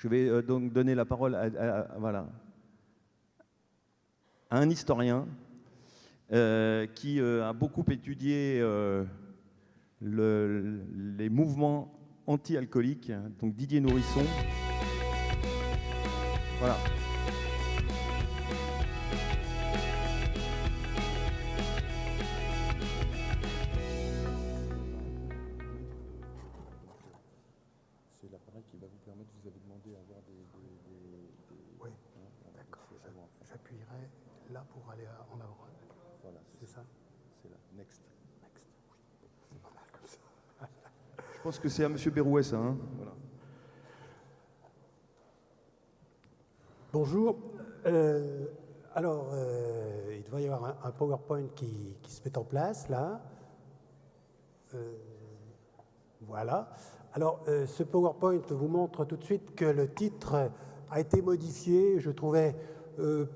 Je vais donc donner la parole voilà, à un historien qui a beaucoup étudié les mouvements anti-alcooliques, donc Didier Nourisson. Voilà. C'est l'appareil qui va vous permettre, vous avez demandé à avoir des... Oui, d'accord. J'appuierai là pour aller en avant. Voilà, c'est ça. C'est là. Next. Next. Oui. C'est pas mal comme ça. Je pense que c'est à M. Berrouet, ça. Hein, voilà. Bonjour. Alors, il doit y avoir un PowerPoint qui se met en place, là. Voilà. Alors, ce PowerPoint vous montre tout de suite que le titre a été modifié. Je trouvais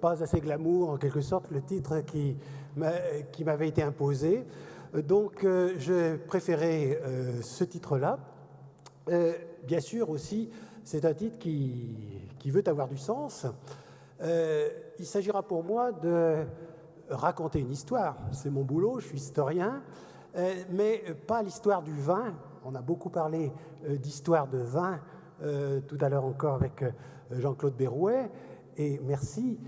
pas assez glamour, en quelque sorte, le titre qui m'avait été imposé. Donc, j'ai préféré ce titre-là. Bien sûr, aussi, c'est un titre qui veut avoir du sens. Il s'agira pour moi de raconter une histoire. C'est mon boulot, je suis historien, mais pas l'histoire du vin. On a beaucoup parlé d'histoire de vin tout à l'heure encore avec Jean-Claude Berrouet, et merci,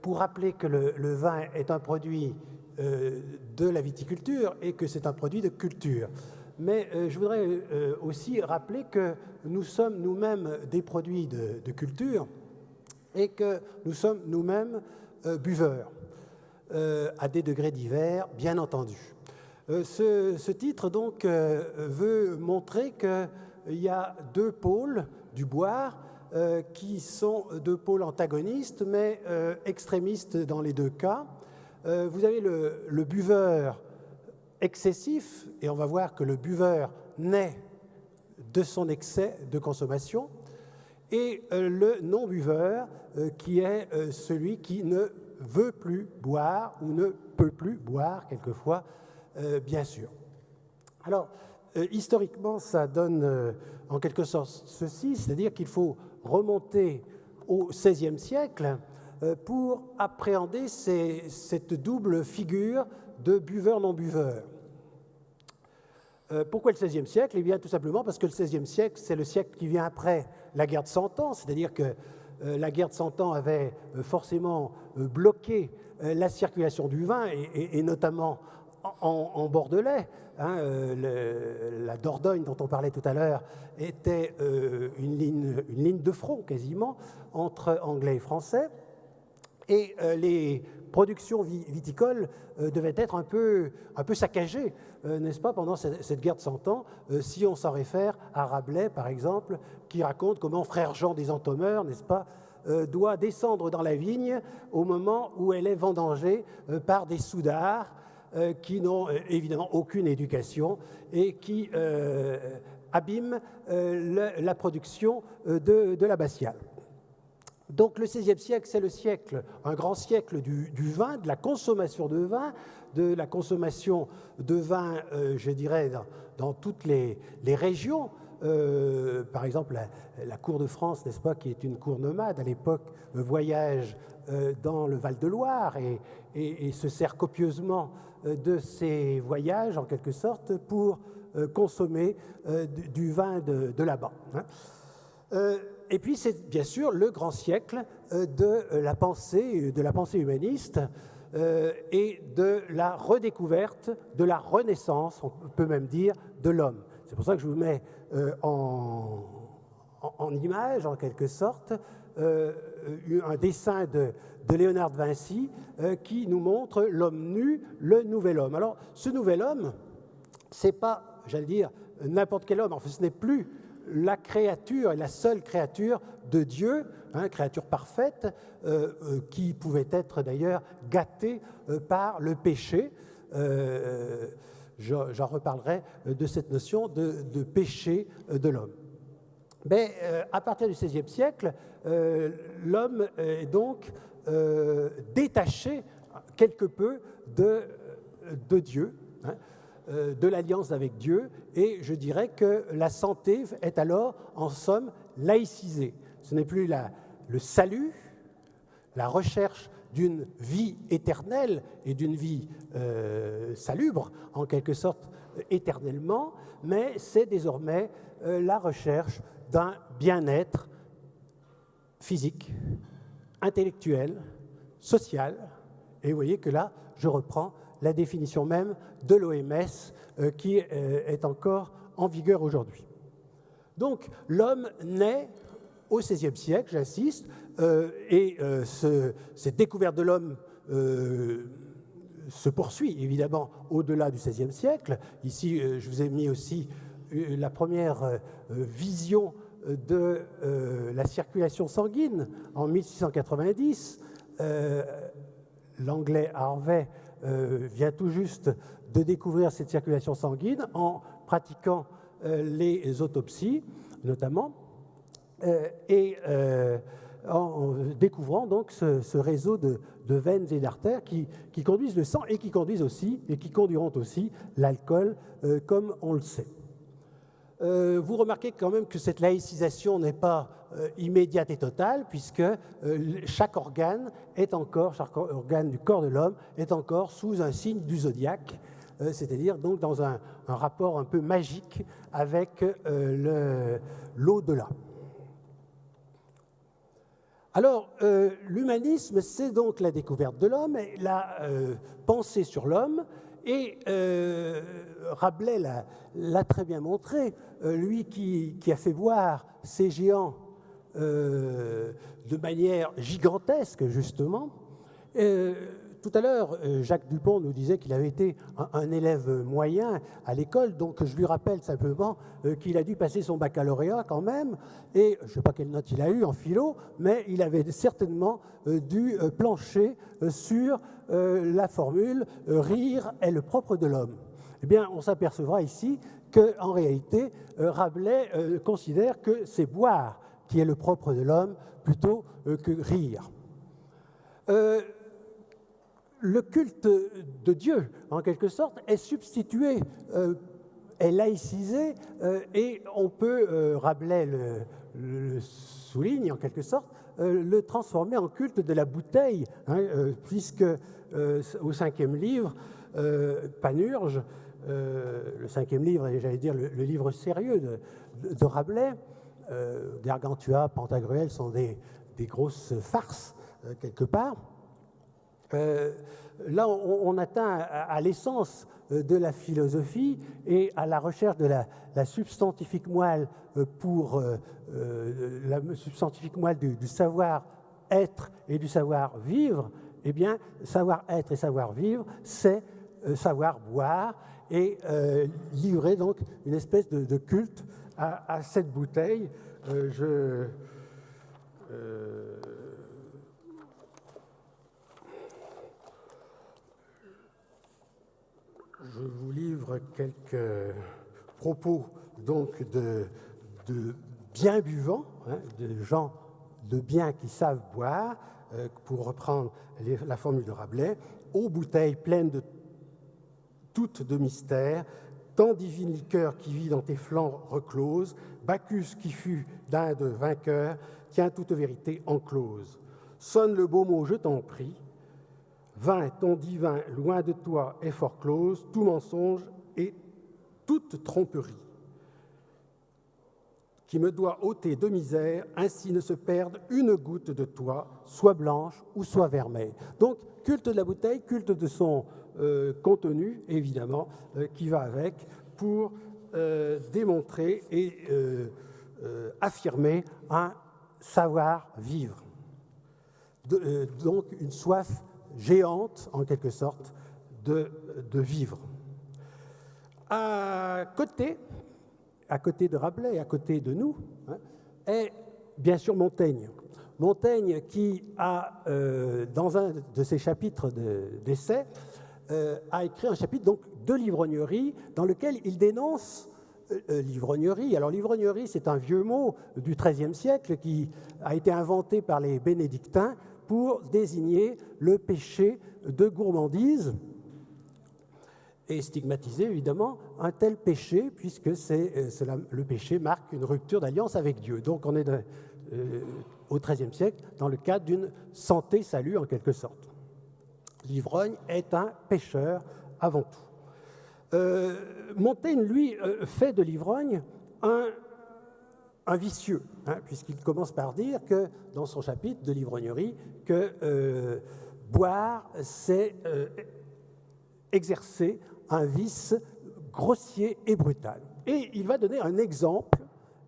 pour rappeler que le vin est un produit de la viticulture et que c'est un produit de culture. Mais je voudrais aussi rappeler que nous sommes nous-mêmes des produits de culture et que nous sommes nous-mêmes buveurs, à des degrés divers, bien entendu. Ce titre, donc, veut montrer qu'il y a deux pôles du boire qui sont deux pôles antagonistes, mais extrémistes dans les deux cas. Vous avez le buveur excessif, et on va voir que le buveur naît de son excès de consommation, et le non-buveur qui est celui qui ne veut plus boire ou ne peut plus boire quelquefois, bien sûr. Alors, historiquement, ça donne en quelque sorte ceci, c'est-à-dire qu'il faut remonter au XVIe siècle pour appréhender cette double figure de buveur-non-buveur. Pourquoi le XVIe siècle? Eh bien, tout simplement parce que le XVIe siècle, c'est le siècle qui vient après la guerre de 100 ans, c'est-à-dire que la guerre de 100 ans avait forcément bloqué la circulation du vin, et notamment en Bordelais. Hein, la Dordogne dont on parlait tout à l'heure était une ligne de front quasiment entre Anglais et Français, et les productions viticoles devaient être un peu saccagées, n'est-ce pas, pendant cette guerre de 100 ans, si on s'en réfère à Rabelais, par exemple, qui raconte comment frère Jean des Entomeurs, n'est-ce pas, doit descendre dans la vigne au moment où elle est vendangée par des soudards qui n'ont évidemment aucune éducation et qui abîment la production de l'abbatiale. Donc le XVIe siècle, c'est le siècle, un grand siècle du vin, de la consommation de vin, je dirais, dans toutes les régions. Par exemple, la cour de France, n'est-ce pas, qui est une cour nomade à l'époque, voyage dans le Val-de-Loire et se sert copieusement de ces voyages, en quelque sorte, pour consommer du vin de là-bas. Hein. Et puis, c'est bien sûr le grand siècle de la pensée humaniste et de la redécouverte, de la renaissance, on peut même dire, de l'homme. C'est pour ça que je vous mets en image, en quelque sorte, un dessin de Léonard de Vinci qui nous montre l'homme nu, le nouvel homme. Alors, ce nouvel homme, c'est pas, j'allais dire, n'importe quel homme. Enfin, ce n'est plus la créature, la seule créature de Dieu, hein, créature parfaite, qui pouvait être d'ailleurs gâtée par le péché. J'en reparlerai de cette notion de péché de l'homme. Mais à partir du XVIe siècle, l'homme est donc détaché quelque peu de Dieu, hein, de l'alliance avec Dieu, et je dirais que la santé est alors, en somme, laïcisé. Ce n'est plus le salut, la recherche d'une vie éternelle et d'une vie salubre, en quelque sorte éternellement, mais c'est désormais la recherche d'un bien-être physique, intellectuel, social. Et vous voyez que là, je reprends la définition même de l'OMS qui est encore en vigueur aujourd'hui. Donc, l'homme naît au XVIe siècle, j'insiste, cette découverte de l'homme se poursuit évidemment au-delà du XVIe siècle. Ici, je vous ai mis aussi la première vision de la circulation sanguine en 1690. L'anglais Harvey vient tout juste de découvrir cette circulation sanguine en pratiquant les autopsies, notamment, et en découvrant donc ce réseau de veines et d'artères qui conduisent le sang et qui conduiront aussi l'alcool, comme on le sait. Vous remarquez quand même que cette laïcisation n'est pas immédiate et totale, puisque chaque organe du corps de l'homme est encore sous un signe du zodiaque, c'est-à-dire donc dans un rapport un peu magique avec l'au-delà. Alors, l'humanisme, c'est donc la découverte de l'homme, la pensée sur l'homme, et Rabelais l'a très bien montré, lui qui a fait boire ces géants de manière gigantesque, justement. Tout à l'heure, Jacques Dupont nous disait qu'il avait été un élève moyen à l'école, donc je lui rappelle simplement qu'il a dû passer son baccalauréat quand même, et je ne sais pas quelle note il a eu en philo, mais il avait certainement dû plancher sur la formule « rire est le propre de l'homme ». Eh bien, on s'apercevra ici qu'en réalité, Rabelais considère que c'est boire qui est le propre de l'homme plutôt que rire. Le culte de Dieu, en quelque sorte, est substitué, est laïcisé, et on peut, Rabelais le souligne en quelque sorte, le transformer en culte de la bouteille, puisque au 5e livre, Panurge, le 5e livre, j'allais dire le livre sérieux de Rabelais, Gargantua, Pantagruel sont des grosses farces, quelque part. Là, on atteint à l'essence de la philosophie et à la recherche de la substantifique moelle du savoir-être et du savoir-vivre. Eh bien, savoir-être et savoir-vivre, c'est savoir boire et livrer donc une espèce de culte à cette bouteille. Je vous livre quelques propos donc de bien buvants, de gens de bien qui savent boire, pour reprendre la formule de Rabelais, aux bouteilles pleines de toutes de mystères, tant divine liqueur qui vit dans tes flancs recloses, Bacchus qui fut d'Inde vainqueur, tient toute vérité enclose. Sonne le beau mot, je t'en prie, vin, ton divin, loin de toi, est fort close, tout mensonge et toute tromperie, qui me doit ôter de misère, ainsi ne se perde une goutte de toi, soit blanche ou soit vermeille. Donc, culte de la bouteille, culte de son contenu, évidemment, qui va avec, pour démontrer et affirmer un savoir-vivre. Donc, une soif géante, en quelque sorte, de vivre. À côté de Rabelais, à côté de nous, est bien sûr Montaigne. Montaigne qui a, dans un de ses chapitres d'essai, a écrit un chapitre donc, de l'ivrognerie dans lequel il dénonce l'ivrognerie. Alors l'ivrognerie, c'est un vieux mot du XIIIe siècle qui a été inventé par les bénédictins pour désigner le péché de gourmandise. et stigmatiser évidemment un tel péché, puisque le péché marque une rupture d'alliance avec Dieu. Donc on est au XIIIe siècle dans le cadre d'une santé-salut en quelque sorte. L'ivrogne est un pécheur avant tout. Montaigne, lui, fait de l'ivrogne un vicieux, puisqu'il commence par dire que, dans son chapitre de l'ivrognerie, que boire, c'est exercer un vice grossier et brutal. Et il va donner un exemple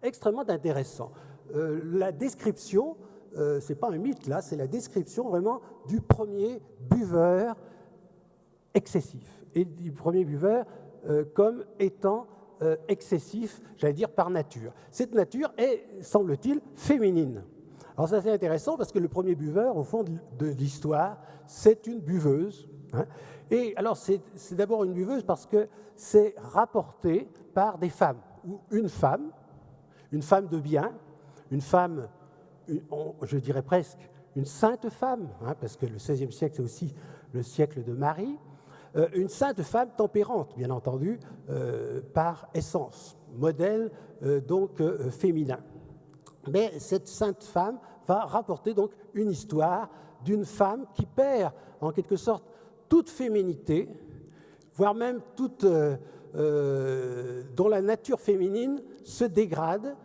extrêmement intéressant. La description, ce n'est pas un mythe là, c'est la description vraiment du premier buveur excessif, et du premier buveur comme étant excessif, j'allais dire par nature. Cette nature est, semble-t-il, féminine. Alors ça c'est intéressant parce que le premier buveur, au fond de l'histoire, c'est une buveuse. Et alors c'est d'abord une buveuse parce que c'est rapporté par des femmes, ou une femme de bien, une femme, je dirais presque une sainte femme, parce que le XVIe siècle c'est aussi le siècle de Marie, une sainte femme tempérante, bien entendu, par essence, modèle donc féminin. Mais cette sainte femme va rapporter donc une histoire d'une femme qui perd en quelque sorte toute féminité, voire même toute, dont la nature féminine se dégrade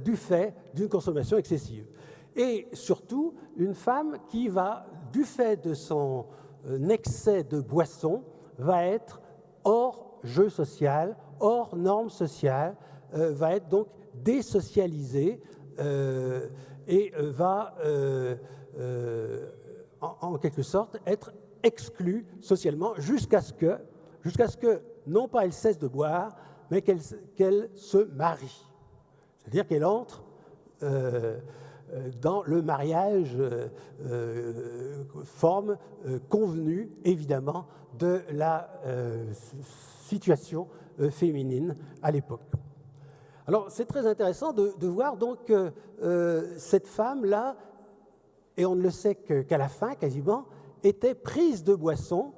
du fait d'une consommation excessive. Et surtout, une femme qui va, du fait de son excès de boisson, va être hors jeu social, hors normes sociales, va être donc désocialisée et va en quelque sorte être exclue socialement jusqu'à ce que, non pas elle cesse de boire, mais qu'elle se marie. C'est-à-dire qu'elle entre dans le mariage, forme convenue, évidemment, de la situation féminine à l'époque. Alors, c'est très intéressant de voir donc cette femme-là, et on ne le sait qu'à la fin, quasiment, était prise de boisson,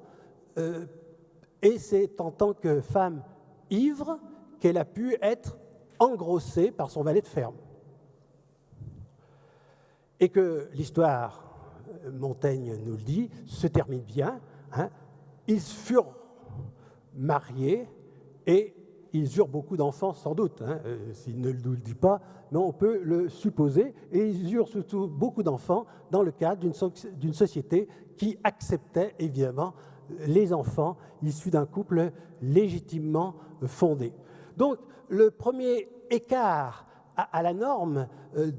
et c'est en tant que femme ivre qu'elle a pu être engrossée par son valet de ferme. Et que l'histoire, Montaigne nous le dit, se termine bien. Ils furent mariés et ils eurent beaucoup d'enfants, sans doute. S'il ne nous le dit pas, mais on peut le supposer. Et ils eurent surtout beaucoup d'enfants dans le cadre d'une société qui acceptait évidemment les enfants issus d'un couple légitimement fondé. Donc, le premier écart à la norme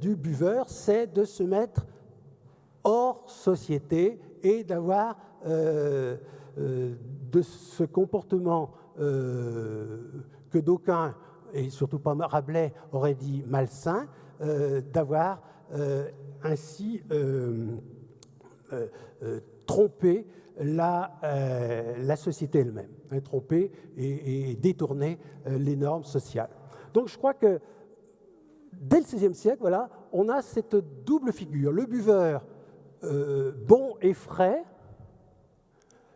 du buveur, c'est de se mettre hors société et d'avoir de ce comportement que d'aucuns, et surtout pas Rabelais, auraient dit malsain, d'avoir ainsi trompé la société elle-même, trompé et détourné les normes sociales. Donc je crois que dès le XVIe siècle, voilà, on a cette double figure. Le buveur bon et frais,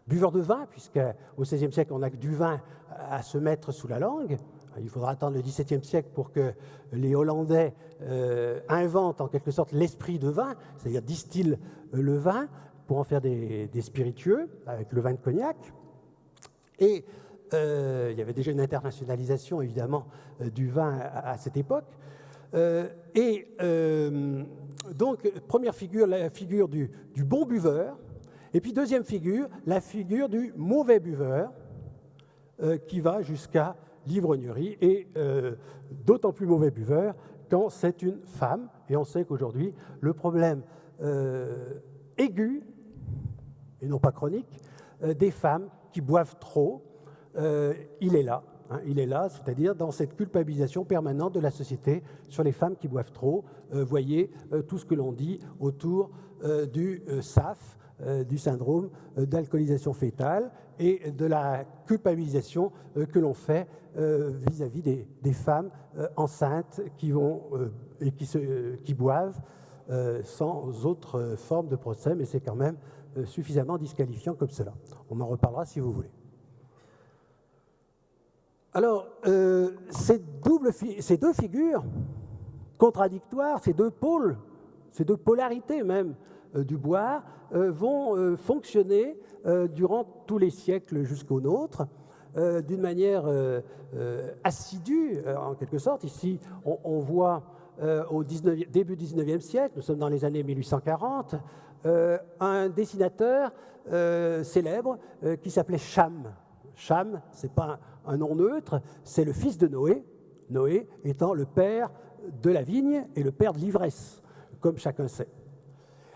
buveur de vin, puisqu'au XVIe siècle, on n'a que du vin à se mettre sous la langue. Il faudra attendre le XVIIe siècle pour que les Hollandais inventent en quelque sorte l'esprit de vin, c'est-à-dire distillent le vin pour en faire des spiritueux, avec le vin de cognac. Et il y avait déjà une internationalisation, évidemment, du vin à cette époque. Donc, première figure, la figure du bon buveur, et puis deuxième figure, la figure du mauvais buveur, qui va jusqu'à l'ivrognerie, et d'autant plus mauvais buveur quand c'est une femme, et on sait qu'aujourd'hui, le problème aigu, et non pas chronique, des femmes qui boivent trop, il est là. Il est là, c'est-à-dire dans cette culpabilisation permanente de la société sur les femmes qui boivent trop. Voyez tout ce que l'on dit autour du SAF, du syndrome d'alcoolisation fœtale, et de la culpabilisation que l'on fait vis-à-vis des femmes enceintes qui boivent sans autre forme de procès, mais c'est quand même suffisamment disqualifiant comme cela. On en reparlera si vous voulez. Alors, ces deux figures contradictoires, ces deux pôles, ces deux polarités même du boire, vont fonctionner durant tous les siècles jusqu'au nôtre, d'une manière assidue, en quelque sorte. Ici, on voit au début du 19e siècle, nous sommes dans les années 1840, un dessinateur célèbre qui s'appelait Cham. Cham, ce n'est pas un nom neutre, c'est le fils de Noé, Noé étant le père de la vigne et le père de l'ivresse, comme chacun sait.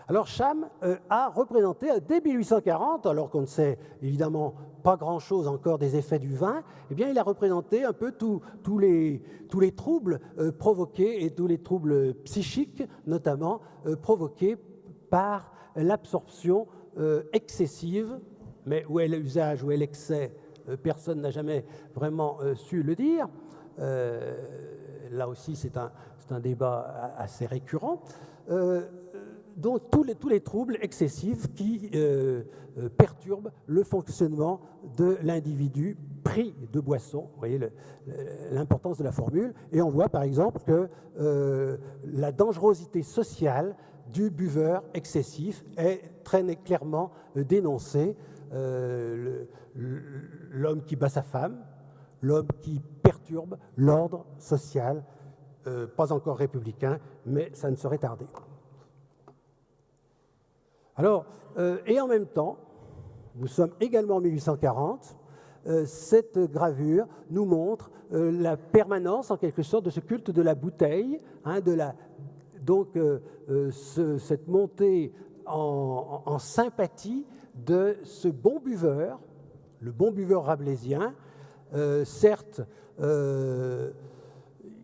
Alors Cham a représenté, dès 1840, alors qu'on ne sait évidemment pas grand-chose encore des effets du vin, eh bien, il a représenté un peu tous les troubles provoqués et tous les troubles psychiques, notamment provoqués par l'absorption excessive, mais où est l'usage, où est l'excès, personne n'a jamais vraiment su le dire. Là aussi, c'est un débat assez récurrent. Donc tous les troubles excessifs qui perturbent le fonctionnement de l'individu pris de boisson. Vous voyez l'importance de la formule. Et on voit par exemple que la dangerosité sociale du buveur excessif est très clairement dénoncée. L'homme qui bat sa femme, l'homme qui perturbe l'ordre social, pas encore républicain, mais ça ne saurait tarder. Alors, et en même temps, nous sommes également en 1840, cette gravure nous montre la permanence, en quelque sorte, de ce culte de la bouteille, cette montée en sympathie de ce bon buveur, le bon buveur rabelaisien. Certes,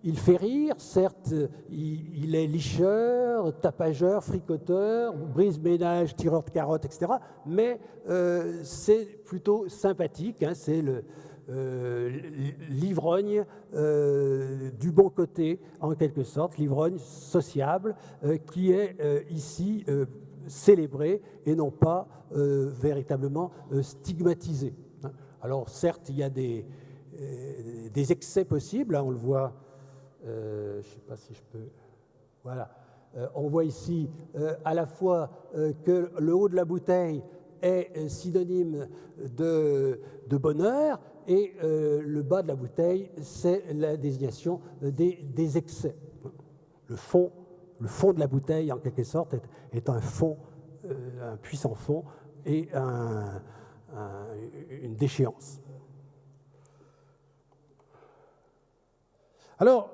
il fait rire, certes, il est licheur, tapageur, fricoteur, brise-ménage, tireur de carottes, etc. Mais c'est plutôt sympathique, hein, c'est l'ivrogne du bon côté, en quelque sorte, l'ivrogne sociable, qui est ici célébré et non pas véritablement stigmatisé. Alors certes, il y a des excès possibles, hein, on le voit, je ne sais pas si je peux... Voilà. On voit ici à la fois que le haut de la bouteille est synonyme de bonheur et le bas de la bouteille, c'est la désignation des excès. Le fond de la bouteille, en quelque sorte, est un fond, un puissant fond et une déchéance. Alors,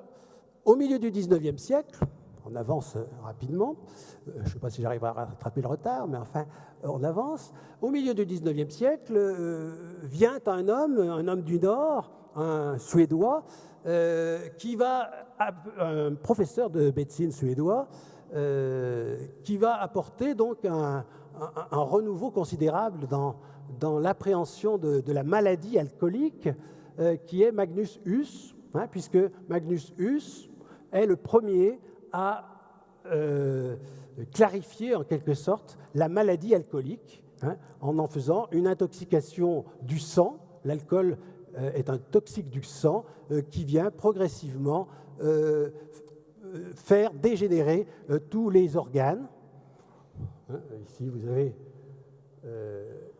au milieu du XIXe siècle, on avance rapidement, je ne sais pas si j'arrive à rattraper le retard, mais enfin, on avance. Au milieu du XIXe siècle, vient un homme du Nord, un Suédois, un professeur de médecine suédois, qui va apporter donc un renouveau considérable dans l'appréhension de la maladie alcoolique, qui est Magnus Huss, hein, puisque Magnus Huss est le premier à clarifier en quelque sorte la maladie alcoolique, hein, en faisant une intoxication du sang. L'alcool est un toxique du sang qui vient progressivement faire dégénérer tous les organes. Ici, vous avez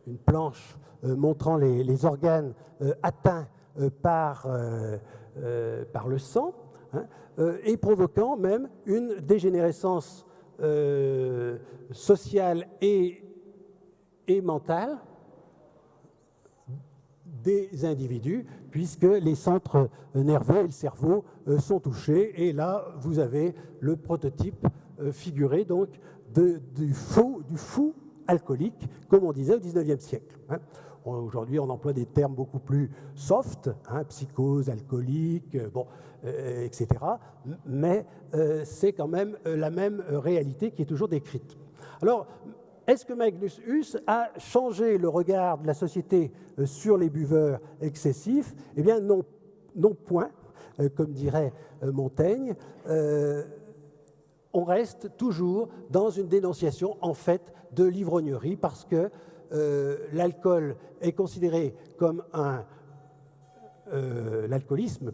une planche montrant les organes atteints par le sang, hein, et provoquant même une dégénérescence sociale et mentale des individus, puisque les centres nerveux et le cerveau sont touchés. Et là, vous avez le prototype figuré donc du fou alcoolique, comme on disait au XIXe siècle. Hein. Aujourd'hui, on emploie des termes beaucoup plus soft, hein, psychose alcoolique, etc. Mais c'est quand même la même réalité qui est toujours décrite. Alors, est-ce que Magnus Huss a changé le regard de la société sur les buveurs excessifs? Eh bien, non point, comme dirait Montaigne. On reste toujours dans une dénonciation, en fait, de l'ivrognerie, parce que l'alcool est considéré comme l'alcoolisme,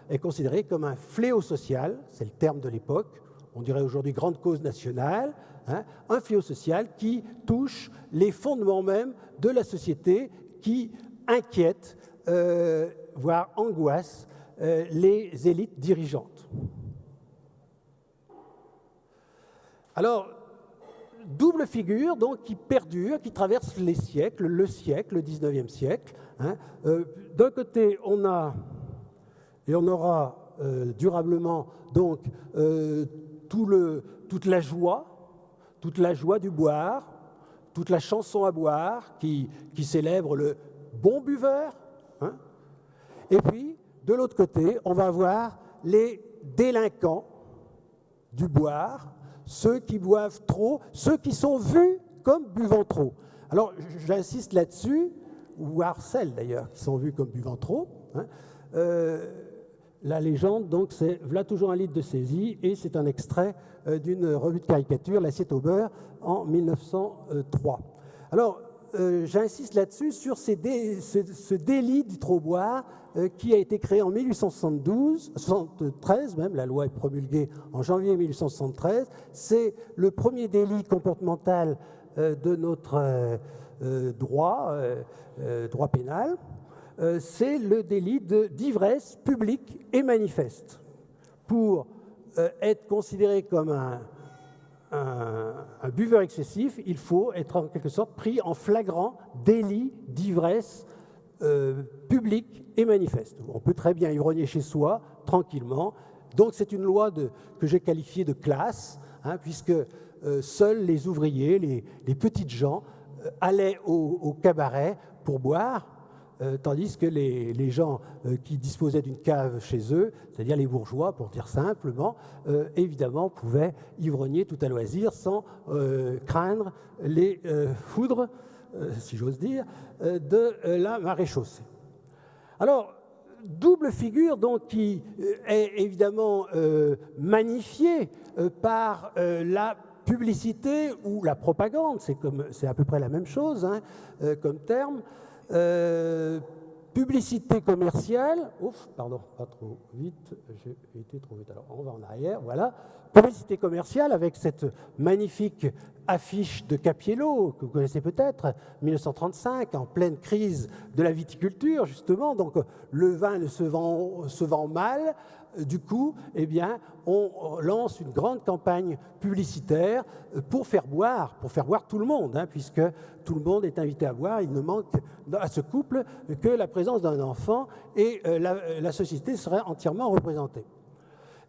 est considéré comme un fléau social, c'est le terme de l'époque, on dirait aujourd'hui grande cause nationale, un fléau social qui touche les fondements même de la société, qui inquiète, voire angoisse, les élites dirigeantes. Alors, double figure donc, qui perdure, qui traverse les siècles, le 19e siècle. D'un côté, on a, et on aura durablement donc toute la joie du boire, toute la chanson à boire qui célèbre le bon buveur. Et puis, de l'autre côté, on va avoir les délinquants du boire, ceux qui boivent trop, ceux qui sont vus comme buvant trop. Alors, j'insiste là-dessus, voire celles d'ailleurs qui sont vues comme buvant trop. La légende, donc, c'est « V'là toujours un litre de saisie » et c'est un extrait d'une revue de caricature, L'Assiette au beurre, en 1903. Alors, j'insiste là-dessus sur ce délit du trop boire qui a été créé en 1873, même, la loi est promulguée en janvier 1873. C'est le premier délit comportemental de notre droit pénal. C'est le délit d'ivresse publique et manifeste. Pour être considéré comme un buveur excessif, il faut être en quelque sorte pris en flagrant délit d'ivresse publique et manifeste. On peut très bien ivrogner chez soi, tranquillement. Donc c'est une loi que j'ai qualifiée de classe, puisque seuls les ouvriers, les petites gens, allaient au cabaret pour boire, tandis que les gens qui disposaient d'une cave chez eux, c'est-à-dire les bourgeois, pour dire simplement, évidemment, pouvaient ivrogner tout à loisir sans craindre les foudres, si j'ose dire, de la maréchaussée. Alors, double figure donc qui est évidemment magnifiée par la publicité ou la propagande, c'est à peu près la même chose comme terme. Publicité commerciale, pardon, pas trop vite, j'ai été trop vite, alors on va en arrière, voilà. Publicité commerciale avec cette magnifique affiche de Capiello, que vous connaissez peut-être, 1935, en pleine crise de la viticulture, justement, donc le vin se vend mal. Du coup, eh bien, on lance une grande campagne publicitaire pour faire boire tout le monde, puisque tout le monde est invité à boire. Il ne manque à ce couple que la présence d'un enfant et la société serait entièrement représentée.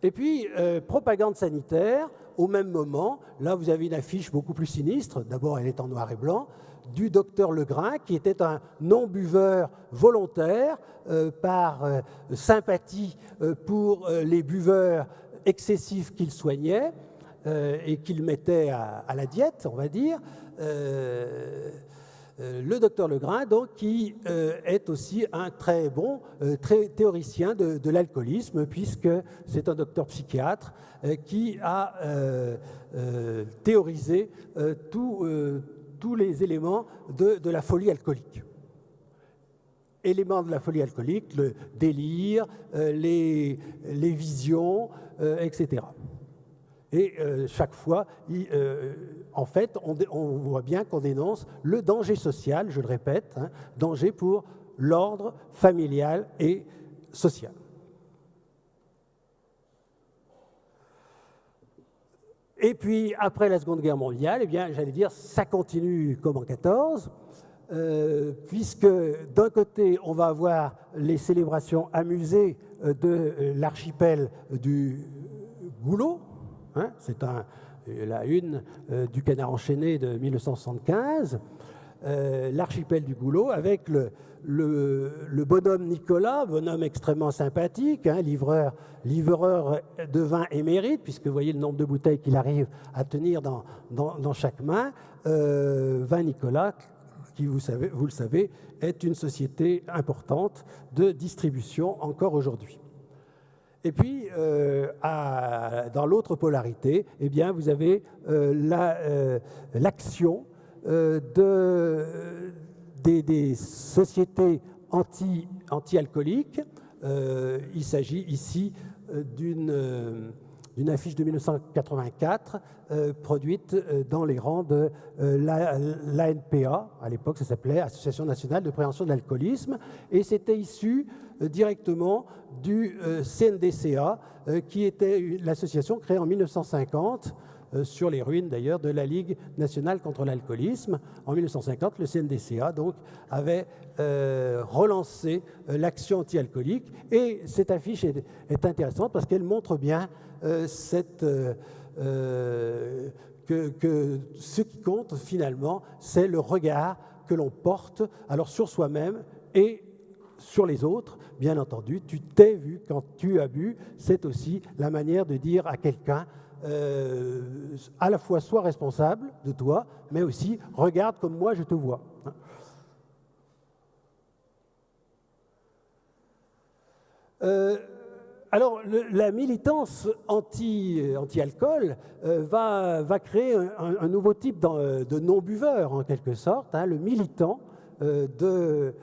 Et puis, propagande sanitaire, au même moment, là vous avez une affiche beaucoup plus sinistre, d'abord elle est en noir et blanc, du docteur Legrain, qui était un non-buveur volontaire par sympathie pour les buveurs excessifs qu'il soignait et qu'il mettait à la diète, on va dire. Le docteur Legrain, donc, qui est aussi un très bon théoricien de l'alcoolisme, puisque c'est un docteur psychiatre qui a théorisé tous les éléments de la folie alcoolique. Éléments de la folie alcoolique, le délire, les visions, etc. Et chaque fois, en fait, on voit bien qu'on dénonce le danger social, je le répète, danger pour l'ordre familial et social. Et puis, après la Seconde Guerre mondiale, eh bien, j'allais dire, ça continue comme en 14, puisque d'un côté, on va avoir les célébrations amusées de l'archipel du Goulot, c'est la une du Canard enchaîné de 1975, l'archipel du Goulot, avec le bonhomme Nicolas, bonhomme extrêmement sympathique, livreur de vin émérite, puisque vous voyez le nombre de bouteilles qu'il arrive à tenir dans chaque main. Vin Nicolas, qui, vous le savez, est une société importante de distribution encore aujourd'hui. Et puis, dans l'autre polarité, eh bien, vous avez l'action des sociétés anti-alcoolique. Il s'agit ici d'une affiche de 1984 produite dans les rangs de l'ANPA. À l'époque, ça s'appelait Association nationale de prévention de l'alcoolisme. Et c'était issu directement du CNDCA, qui était l'association créée en 1950, sur les ruines d'ailleurs de la Ligue nationale contre l'alcoolisme. En 1950, le CNDCA donc, avait relancé l'action anti-alcoolique. Et cette affiche est intéressante parce qu'elle montre bien que ce qui compte finalement, c'est le regard que l'on porte alors sur soi-même et sur les autres. Bien entendu, tu t'es vu quand tu as bu, c'est aussi la manière de dire à quelqu'un à la fois sois responsable de toi, mais aussi regarde comme moi je te vois. Alors, la militance anti-alcool va créer un nouveau type de non-buveur, en quelque sorte, le militant de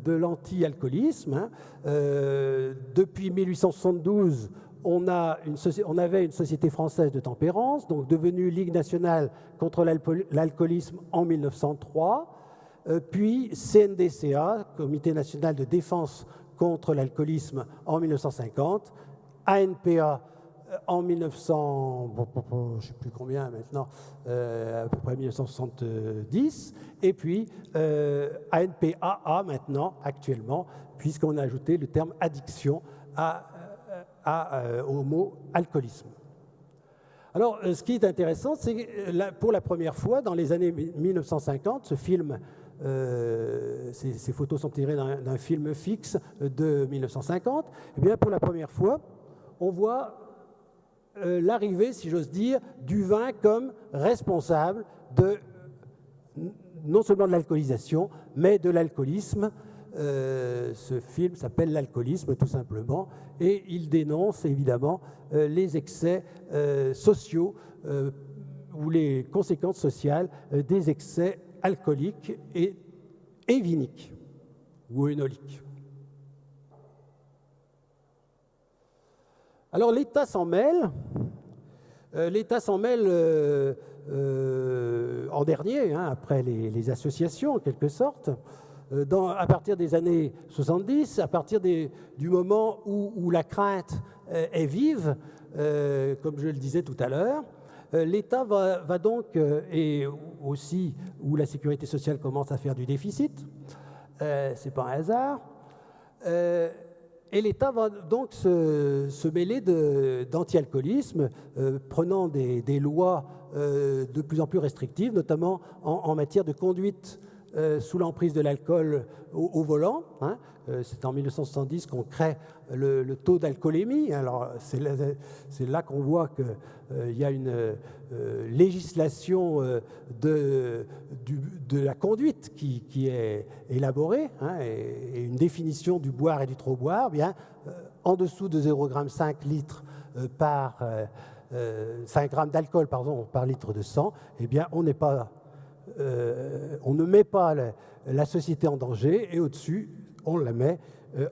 l'anti-alcoolisme. Depuis 1872, on avait une société française de tempérance, donc devenue Ligue nationale contre l'alcoolisme en 1903, puis CNDCA, Comité national de défense contre l'alcoolisme en 1950, ANPA en 1900, je ne sais plus combien maintenant, à peu près 1970, et puis ANPAA maintenant, actuellement, puisqu'on a ajouté le terme addiction au mot alcoolisme. Alors, ce qui est intéressant, c'est que pour la première fois, dans les années 1950, ce film, ces photos sont tirées d'un film fixe de 1950, et bien pour la première fois, on voit l'arrivée, si j'ose dire, du vin comme responsable non seulement de l'alcoolisation, mais de l'alcoolisme. Ce film s'appelle L'alcoolisme, tout simplement, et il dénonce évidemment les excès sociaux ou les conséquences sociales des excès alcooliques et viniques ou œnoliques. Alors l'État s'en mêle. L'État s'en mêle en dernier, après les associations en quelque sorte. À partir des années 70, à partir du moment où la crainte est vive, comme je le disais tout à l'heure, l'État va donc, et aussi où la sécurité sociale commence à faire du déficit, c'est pas un hasard, et l'État va donc se mêler d'anti-alcoolisme, prenant des lois de plus en plus restrictives, notamment en matière de conduite sous l'emprise de l'alcool au volant. C'est en 1970 qu'on crée le taux d'alcoolémie. Alors, c'est là qu'on voit qu'il y a une législation de la conduite qui est élaborée, et une définition du boire et du trop boire. Bien, en dessous de 0,5 litres par 5 grammes d'alcool par litre de sang, eh bien, on ne met pas la société en danger, et au-dessus, on la met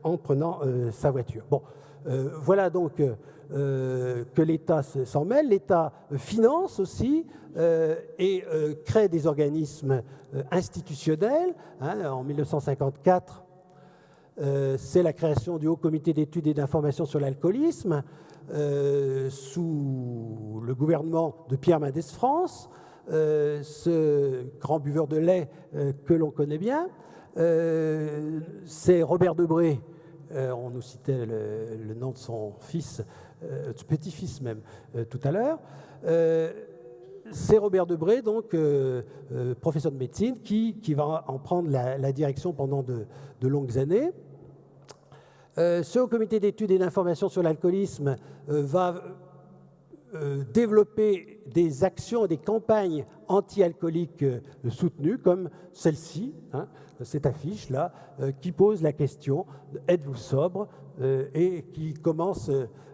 en prenant sa voiture. Bon, voilà donc que l'État s'en mêle. L'État finance aussi et crée des organismes institutionnels. En 1954, c'est la création du Haut Comité d'études et d'information sur l'alcoolisme sous le gouvernement de Pierre Mendès France. Ce grand buveur de lait que l'on connaît bien, c'est Robert Debré, on nous citait le nom de son fils, petit-fils même, tout à l'heure. C'est Robert Debré, donc professeur de médecine, qui va en prendre la direction pendant de longues années. Ce Haut Comité d'études et d'information sur l'alcoolisme va développer des actions et des campagnes anti-alcooliques soutenues, comme celle-ci, cette affiche-là, qui pose la question « Êtes-vous sobre ?» et qui commence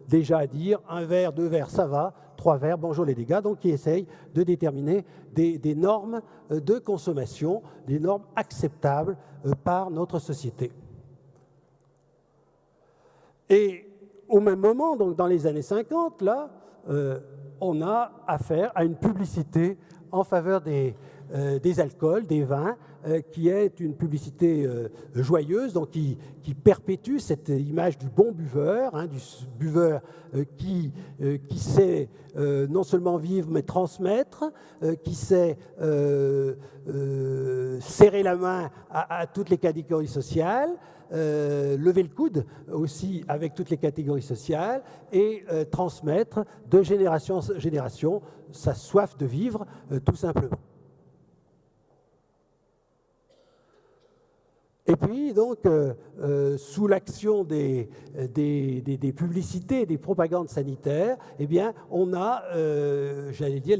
déjà à dire « Un verre, 2 verres, ça va, 3 verres, bonjour les dégâts », donc qui essaye de déterminer des normes de consommation, des normes acceptables par notre société. Et au même moment, donc dans les années 50, là, on a affaire à une publicité en faveur des alcools, des vins, qui est une publicité joyeuse, donc qui perpétue cette image du bon buveur, du buveur qui sait non seulement vivre, mais transmettre, qui sait serrer la main à toutes les catégories sociales, lever le coude aussi avec toutes les catégories sociales et transmettre de génération en génération sa soif de vivre, tout simplement. Et puis, donc, sous l'action des publicités, des propagandes sanitaires, eh bien, on a, j'allais dire,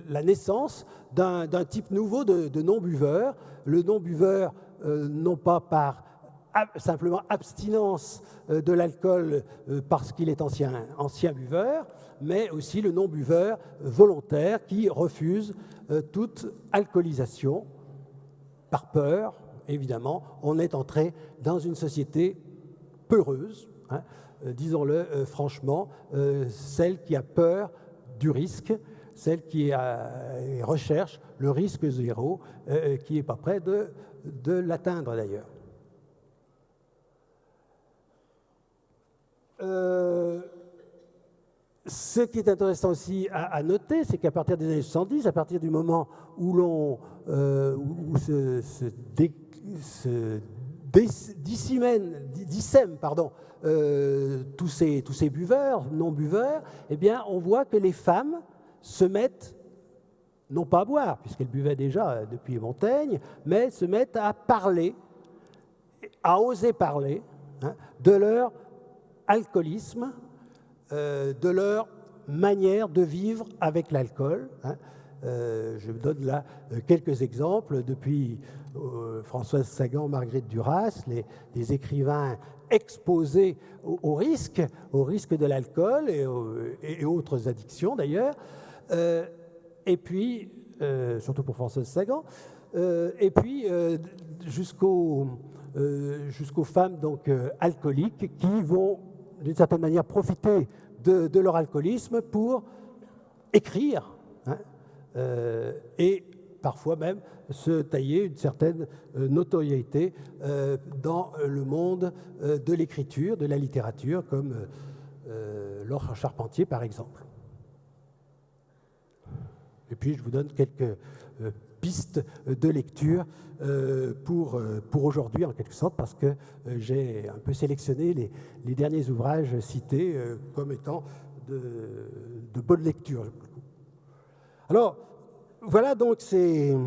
la naissance d'un type nouveau de non-buveur. Le non-buveur, non pas par simplement abstinence de l'alcool parce qu'il est ancien buveur, mais aussi le non-buveur volontaire qui refuse toute alcoolisation par peur. Évidemment, on est entré dans une société peureuse, disons-le franchement, celle qui a peur du risque, celle qui recherche le risque zéro, qui n'est pas près de l'atteindre d'ailleurs. Ce qui est intéressant aussi à noter, c'est qu'à partir des années 70, à partir du moment où l'on dissème tous ces buveurs, non-buveurs, eh bien, on voit que les femmes se mettent, non pas à boire, puisqu'elles buvaient déjà depuis Montaigne, mais se mettent à parler, à oser parler de leur alcoolisme, de leur manière de vivre avec l'alcool. Je me donne là quelques exemples depuis Françoise Sagan, Marguerite Duras, les écrivains exposés au risque de l'alcool et autres addictions d'ailleurs, et puis, surtout pour Françoise Sagan, et puis jusqu'aux femmes donc, alcooliques qui vont d'une certaine manière profiter de leur alcoolisme pour écrire, et parfois même se tailler une certaine notoriété dans le monde de l'écriture, de la littérature, comme Laure Charpentier par exemple. Et puis je vous donne quelques pistes de lecture pour aujourd'hui en quelque sorte, parce que j'ai un peu sélectionné les derniers ouvrages cités comme étant de bonne lecture. Alors, voilà donc ces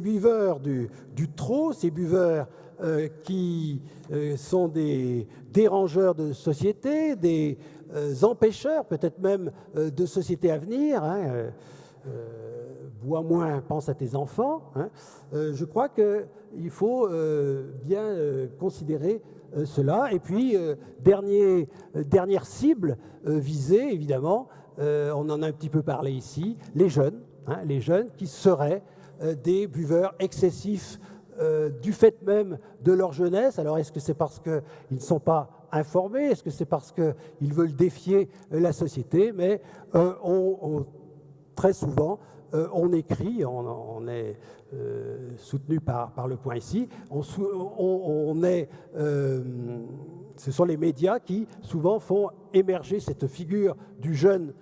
buveurs du trop, ces buveurs qui sont des dérangeurs de société, des empêcheurs peut-être même de société à venir. Bois moins, pense à tes enfants. Je crois qu'il faut bien considérer cela. Et puis, dernière cible visée, évidemment, on en a un petit peu parlé ici, les jeunes qui seraient des buveurs excessifs du fait même de leur jeunesse. Alors, est-ce que c'est parce qu'ils ne sont pas informés? Est-ce que c'est parce qu'ils veulent défier la société? Mais très souvent, on écrit, on est soutenu par Le Point ici, ce sont les médias qui souvent font émerger cette figure du jeune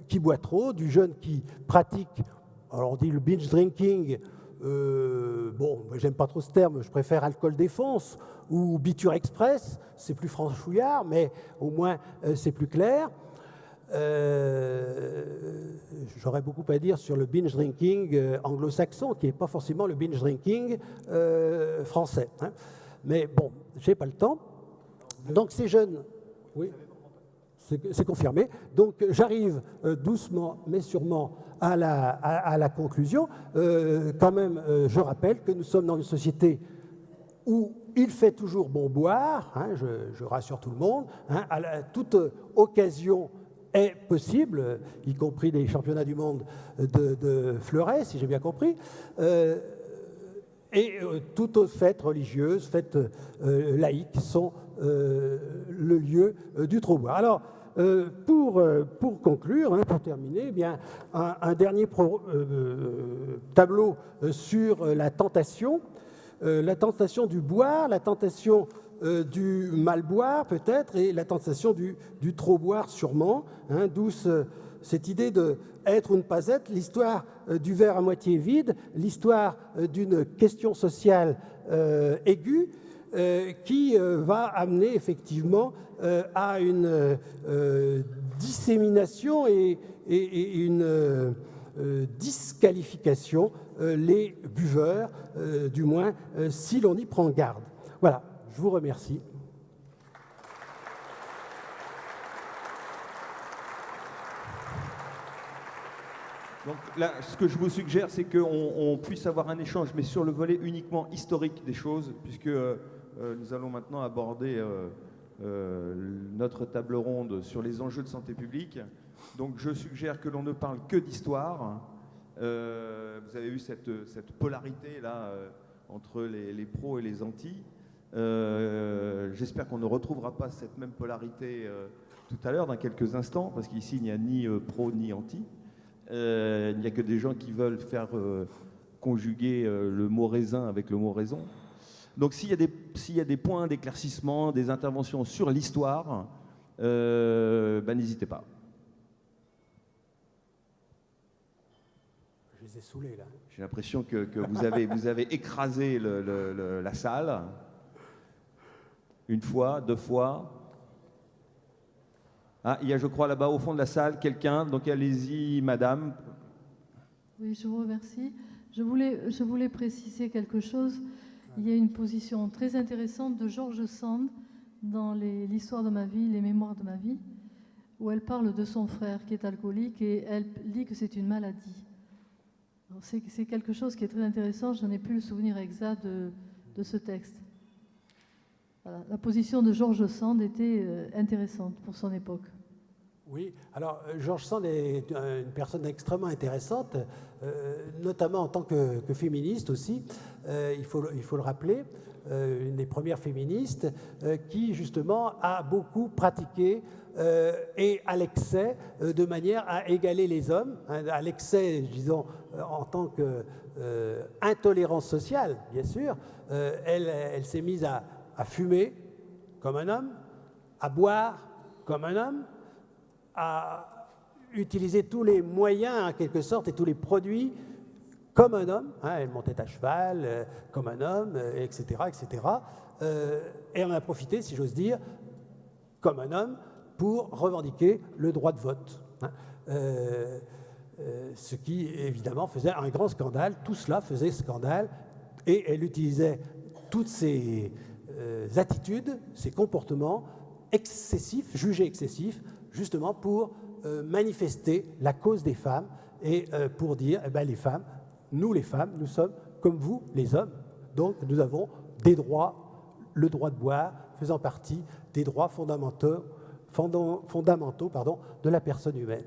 qui boit trop, du jeune qui pratique, alors on dit le binge drinking, bon, j'aime pas trop ce terme, je préfère alcool défonce ou biture express, c'est plus franchouillard, mais au moins c'est plus clair. J'aurais beaucoup à dire sur le binge drinking anglo-saxon, qui n'est pas forcément le binge drinking français. Mais bon, je n'ai pas le temps. Donc ces jeunes... Oui, c'est confirmé. Donc j'arrive doucement mais sûrement à la conclusion. Quand même, je rappelle que nous sommes dans une société où il fait toujours bon boire, je rassure tout le monde, toute occasion est possible, y compris des championnats du monde de fleuret, si j'ai bien compris, et toutes fêtes religieuses, fêtes laïques sont le lieu du trop-boire. Alors, pour conclure, hein, pour terminer, eh bien, un dernier tableau sur la tentation du boire, la tentation du mal-boire peut-être, et la tentation du trop-boire sûrement, hein, d'où cette idée de être ou ne pas être, l'histoire du verre à moitié vide, l'histoire d'une question sociale aiguë, qui va amener effectivement à une dissémination et une disqualification les buveurs, du moins si l'on y prend garde. Voilà, je vous remercie. Donc là, ce que je vous suggère, c'est qu'on puisse avoir un échange, mais sur le volet uniquement historique des choses, puisque nous allons maintenant aborder notre table ronde sur les enjeux de santé publique. Donc je suggère que l'on ne parle que d'histoire. Vous avez eu cette polarité là entre les pros et les antis. J'espère qu'on ne retrouvera pas cette même polarité tout à l'heure, dans quelques instants, parce qu'ici il n'y a ni pro ni anti. Il n'y a que des gens qui veulent faire conjuguer le mot raisin avec le mot raison. Donc s'il y a des points d'éclaircissement, des interventions sur l'histoire, n'hésitez pas. Je les ai saoulés là. J'ai l'impression que vous avez écrasé la salle. Une fois, deux fois. Ah, il y a, je crois, là-bas au fond de la salle, quelqu'un. Donc allez-y, madame. Oui, je vous remercie. Je voulais préciser quelque chose. Il y a une position très intéressante de George Sand dans l'histoire de ma vie, les mémoires de ma vie, où elle parle de son frère qui est alcoolique et elle dit que c'est une maladie. C'est quelque chose qui est très intéressant. Je n'en ai plus le souvenir exact de ce texte. Voilà. La position de George Sand était intéressante pour son époque. Oui, alors George Sand est une personne extrêmement intéressante, notamment en tant que féministe aussi, il faut le rappeler, une des premières féministes qui justement a beaucoup pratiqué et à l'excès de manière à égaler les hommes, à l'excès, disons, en tant qu'intolérance sociale, bien sûr, elle s'est mise à fumer comme un homme, à boire comme un homme, à utiliser tous les moyens, en quelque sorte, et tous les produits comme un homme. Hein, elle montait à cheval comme un homme, etc., etc. Et on a profité, si j'ose dire, comme un homme, pour revendiquer le droit de vote. Hein. Ce qui, évidemment, faisait un grand scandale. Tout cela faisait scandale. Et elle utilisait toutes ces attitudes, ces comportements excessifs, jugés excessifs, justement pour manifester la cause des femmes et pour dire, eh bien, les femmes, nous sommes comme vous, les hommes. Donc nous avons des droits, le droit de boire faisant partie des droits fondamentaux de la personne humaine.